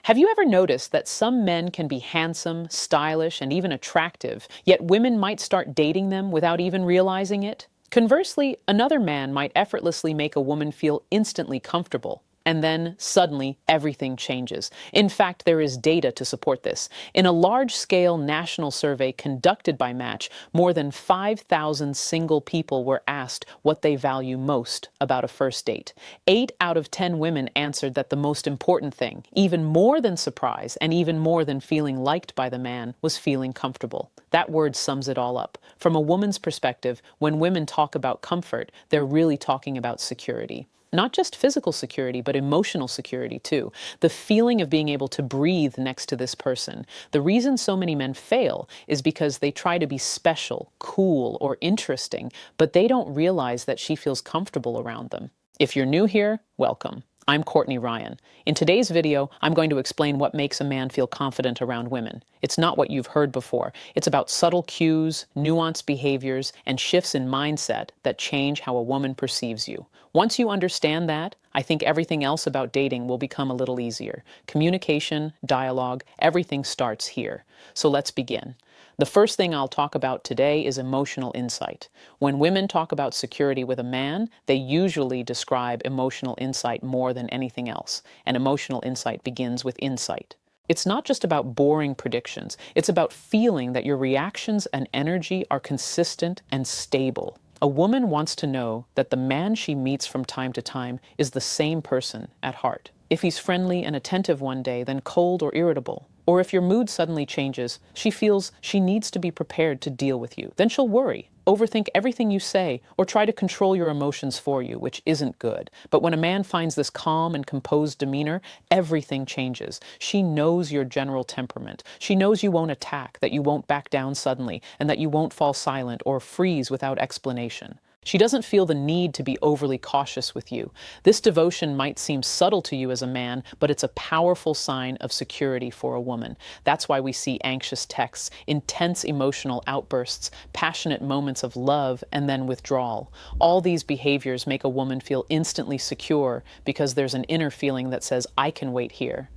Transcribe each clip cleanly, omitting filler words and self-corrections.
Have you ever noticed that some men can be handsome, stylish, and even attractive, yet women might start dating them without even realizing it? Conversely, another man might effortlessly make a woman feel instantly comfortable. And then, suddenly, everything changes. In fact, there is data to support this. In a large-scale national survey conducted by Match, more than 5,000 single people were asked what they value most about a first date. 8 out of 10 women answered that the most important thing, even more than surprise and even more than feeling liked by the man, was feeling comfortable. That word sums it all up. From a woman's perspective, when women talk about comfort, they're really talking about security. Not just physical security, but emotional security too. The feeling of being able to breathe next to this person. The reason so many men fail is because they try to be special, cool, or interesting, but they don't realize that she feels comfortable around them. If you're new here, welcome. I'm Courtney Ryan. In today's video, I'm going to explain what makes a man feel confident around women. It's not what you've heard before. It's about subtle cues, nuanced behaviors, and shifts in mindset that change how a woman perceives you. Once you understand that, I think everything else about dating will become a little easier. Communication, dialogue, everything starts here. So let's begin. The first thing I'll talk about today is emotional insight. When women talk about security with a man, they usually describe emotional insight more than anything else. And emotional insight begins with insight. It's not just about boring predictions. It's about feeling that your reactions and energy are consistent and stable. A woman wants to know that the man she meets from time to time is the same person at heart. If he's friendly and attentive one day, then cold or irritable. Or if your mood suddenly changes, she feels she needs to be prepared to deal with you. Then she'll worry, overthink everything you say, or try to control your emotions for you, which isn't good. But when a man finds this calm and composed demeanor, everything changes. She knows your general temperament. She knows you won't attack, that you won't back down suddenly, and that you won't fall silent or freeze without explanation. She doesn't feel the need to be overly cautious with you. This devotion might seem subtle to you as a man, but it's a powerful sign of security for a woman. That's why we see anxious texts, intense emotional outbursts, passionate moments of love, and then withdrawal. All these behaviors make a woman feel instantly secure because there's an inner feeling that says, I can wait here.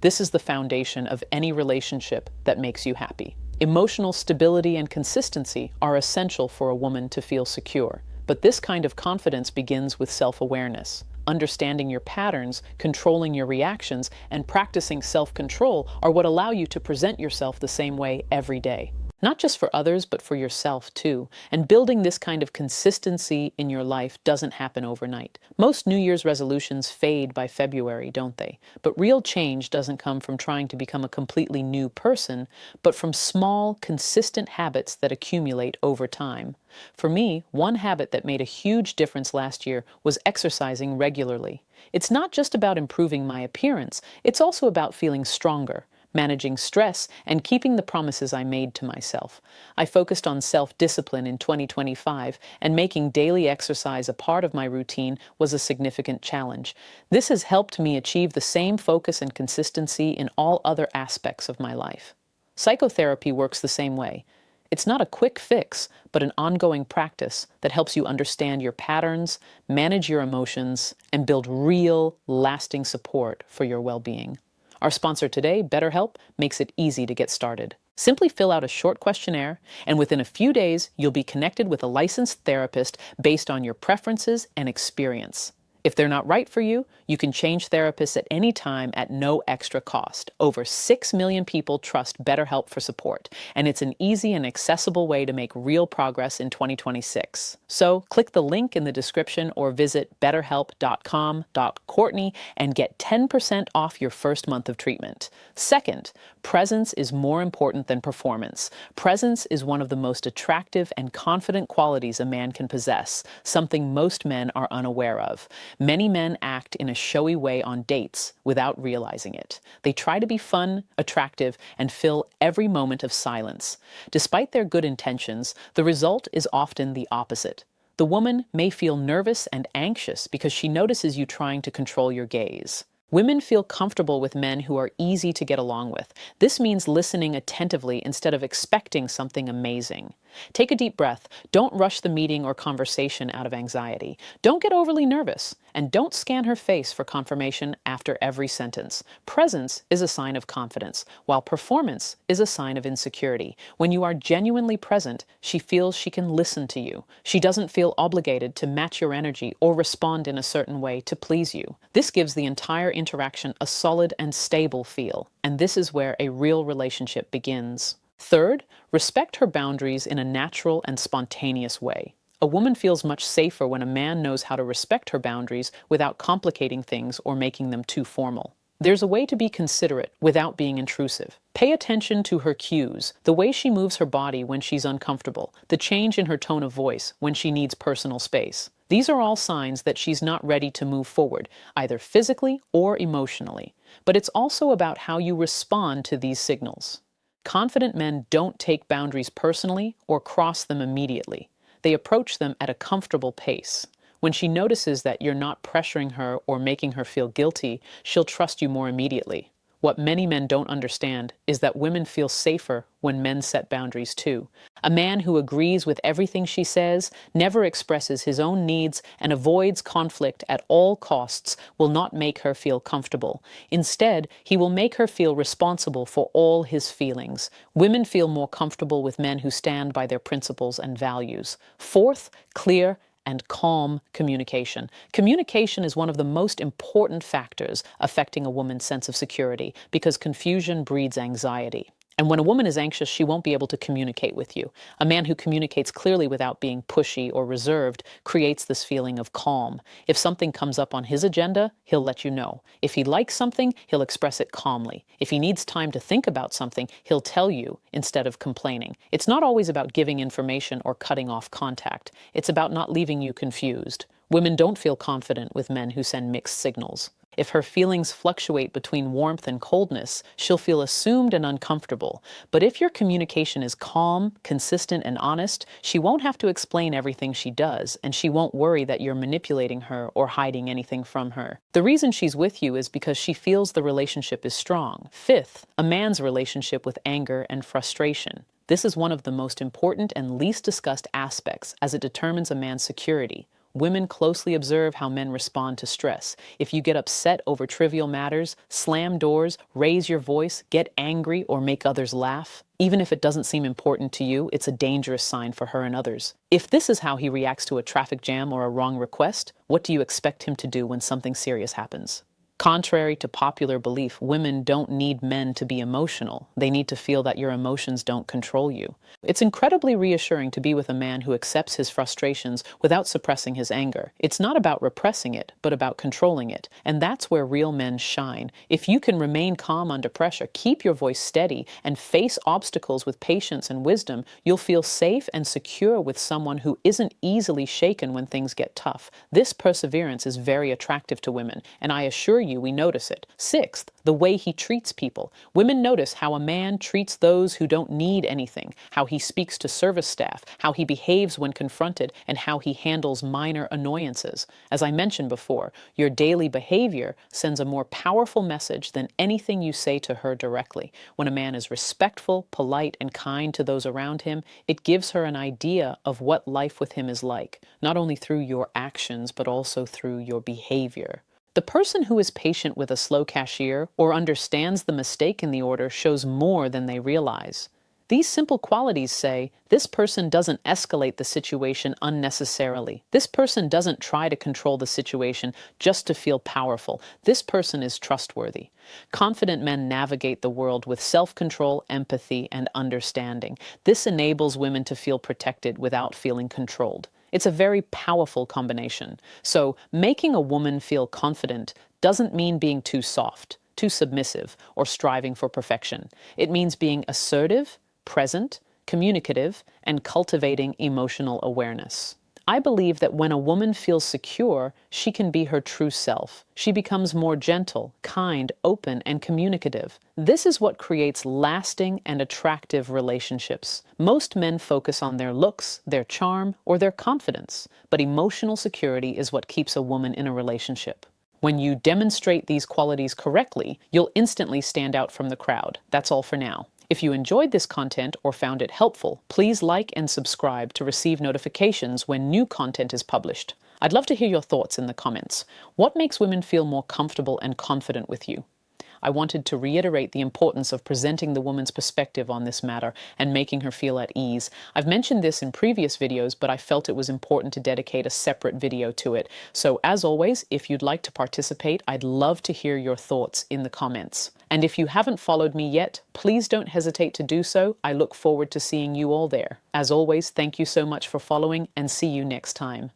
This is the foundation of any relationship that makes you happy. Emotional stability and consistency are essential for a woman to feel secure. But this kind of confidence begins with self-awareness. Understanding your patterns, controlling your reactions, and practicing self-control are what allow you to present yourself the same way every day. Not just for others, but for yourself too. And building this kind of consistency in your life doesn't happen overnight. Most New Year's resolutions fade by February, don't they? But real change doesn't come from trying to become a completely new person, but from small, consistent habits that accumulate over time. For me, one habit that made a huge difference last year was exercising regularly. It's not just about improving my appearance, it's also about feeling stronger, managing stress, and keeping the promises I made to myself. I focused on self-discipline in 2025, and making daily exercise a part of my routine was a significant challenge. This has helped me achieve the same focus and consistency in all other aspects of my life. Psychotherapy works the same way. It's not a quick fix, but an ongoing practice that helps you understand your patterns, manage your emotions, and build real, lasting support for your well-being. Our sponsor today, BetterHelp, makes it easy to get started. Simply fill out a short questionnaire, and within a few days, you'll be connected with a licensed therapist based on your preferences and experience. If they're not right for you, you can change therapists at any time at no extra cost. Over 6 million people trust BetterHelp for support, and it's an easy and accessible way to make real progress in 2026. So click the link in the description or visit betterhelp.com/Courtney and get 10% off your first month of treatment. Second, presence is more important than performance. Presence is one of the most attractive and confident qualities a man can possess, something most men are unaware of. Many men act in a showy way on dates without realizing it. They try to be fun, attractive, and fill every moment of silence. Despite their good intentions, the result is often the opposite. The woman may feel nervous and anxious because she notices you trying to control your gaze. Women feel comfortable with men who are easy to get along with. This means listening attentively instead of expecting something amazing. Take a deep breath. Don't rush the meeting or conversation out of anxiety. Don't get overly nervous. And don't scan her face for confirmation after every sentence. Presence is a sign of confidence, while performance is a sign of insecurity. When you are genuinely present, she feels she can listen to you. She doesn't feel obligated to match your energy or respond in a certain way to please you. This gives the entire interaction a solid and stable feel, and this is where a real relationship begins. Third, respect her boundaries in a natural and spontaneous way. A woman feels much safer when a man knows how to respect her boundaries without complicating things or making them too formal. There's a way to be considerate without being intrusive. Pay attention to her cues, the way she moves her body when she's uncomfortable, the change in her tone of voice when she needs personal space. These are all signs that she's not ready to move forward, either physically or emotionally. But it's also about how you respond to these signals. Confident men don't take boundaries personally or cross them immediately. They approach them at a comfortable pace. When she notices that you're not pressuring her or making her feel guilty, she'll trust you more immediately. What many men don't understand is that women feel safer when men set boundaries too. A man who agrees with everything she says, never expresses his own needs, and avoids conflict at all costs will not make her feel comfortable. Instead, he will make her feel responsible for all his feelings. Women feel more comfortable with men who stand by their principles and values. Fourth, clear and calm communication. Communication is one of the most important factors affecting a woman's sense of security because confusion breeds anxiety. And when a woman is anxious, she won't be able to communicate with you. A man who communicates clearly without being pushy or reserved creates this feeling of calm. If something comes up on his agenda, he'll let you know. If he likes something, he'll express it calmly. If he needs time to think about something, he'll tell you instead of complaining. It's not always about giving information or cutting off contact. It's about not leaving you confused. Women don't feel confident with men who send mixed signals. If her feelings fluctuate between warmth and coldness, she'll feel assumed and uncomfortable. But if your communication is calm, consistent, and honest, she won't have to explain everything she does, and she won't worry that you're manipulating her or hiding anything from her. The reason she's with you is because she feels the relationship is strong. Fifth, a man's relationship with anger and frustration. This is one of the most important and least discussed aspects as it determines a man's security. Women closely observe how men respond to stress. If you get upset over trivial matters, slam doors, raise your voice, get angry, or make others laugh, even if it doesn't seem important to you, it's a dangerous sign for her and others. If this is how he reacts to a traffic jam or a wrong request, what do you expect him to do when something serious happens? Contrary to popular belief, women don't need men to be emotional. They need to feel that your emotions don't control you. It's incredibly reassuring to be with a man who accepts his frustrations without suppressing his anger. It's not about repressing it, but about controlling it. And that's where real men shine. If you can remain calm under pressure, keep your voice steady, and face obstacles with patience and wisdom, you'll feel safe and secure with someone who isn't easily shaken when things get tough. This perseverance is very attractive to women, and I assure you we notice it. Sixth, the way he treats people. Women notice how a man treats those who don't need anything, how he speaks to service staff, how he behaves when confronted, and how he handles minor annoyances. As I mentioned before, your daily behavior sends a more powerful message than anything you say to her directly. When a man is respectful, polite, and kind to those around him, it gives her an idea of what life with him is like, not only through your actions, but also through your behavior. The person who is patient with a slow cashier or understands the mistake in the order shows more than they realize. These simple qualities say, this person doesn't escalate the situation unnecessarily. This person doesn't try to control the situation just to feel powerful. This person is trustworthy. Confident men navigate the world with self-control, empathy, and understanding. This enables women to feel protected without feeling controlled. It's a very powerful combination. So, making a woman feel confident doesn't mean being too soft, too submissive, or striving for perfection. It means being assertive, present, communicative, and cultivating emotional awareness. I believe that when a woman feels secure, she can be her true self. She becomes more gentle, kind, open, and communicative. This is what creates lasting and attractive relationships. Most men focus on their looks, their charm, or their confidence, but emotional security is what keeps a woman in a relationship. When you demonstrate these qualities correctly, you'll instantly stand out from the crowd. That's all for now. If you enjoyed this content or found it helpful, please like and subscribe to receive notifications when new content is published. I'd love to hear your thoughts in the comments. What makes women feel more comfortable and confident with you? I wanted to reiterate the importance of presenting the woman's perspective on this matter and making her feel at ease. I've mentioned this in previous videos, but I felt it was important to dedicate a separate video to it. So as always, if you'd like to participate, I'd love to hear your thoughts in the comments. And if you haven't followed me yet, please don't hesitate to do so. I look forward to seeing you all there. As always, thank you so much for following, and see you next time.